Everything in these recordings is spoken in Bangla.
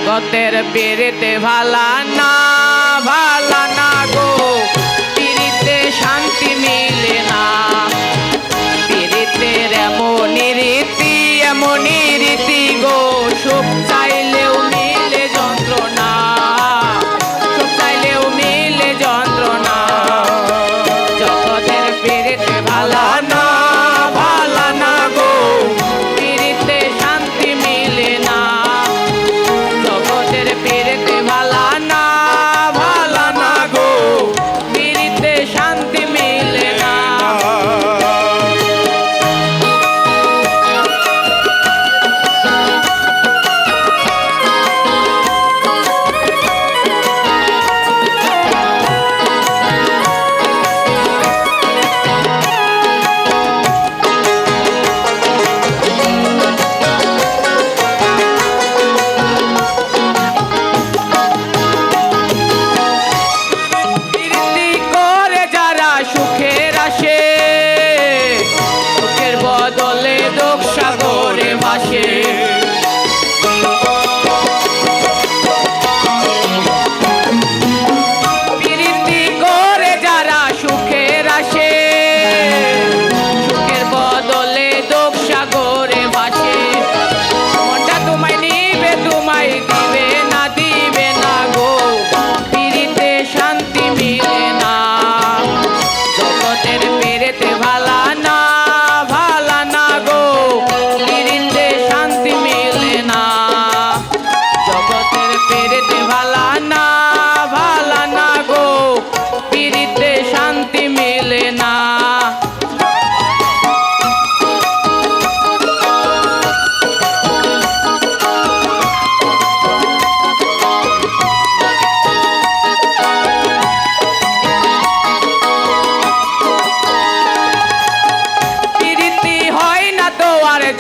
জগতের পিরিতে ভালা না গো, পিরিতে শান্তি মিলে না। পিরিতের এমনই রীতি গো, সুখ চাইলেও মিলে যন্ত্রণা, সুখ চাইলেও মিলে যন্ত্রণা। জগতের পিরিতে ভালা না গো, পিরিতে শান্তি মিলে না। জগতের পিরিতে ভালা না গো, পিরিতে শান্তি মিলে না।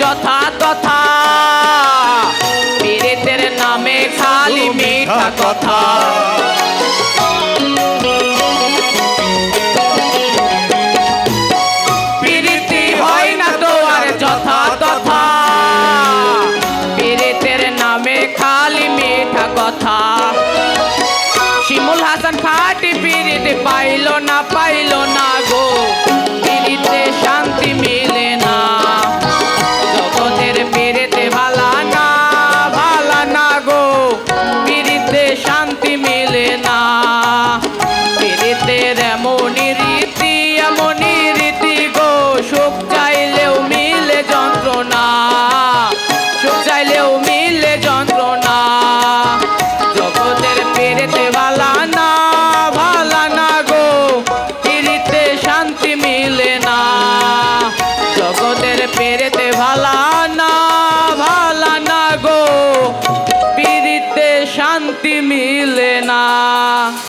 যথা তথা পিরিতের নামে খালি মিঠা কথা। পিরিতি হয় না তো আর যথা তথা, পিরিতের নামে খালি মিঠা কথা। শিমুল হাসান খাটি পিরিত পাইল না গো,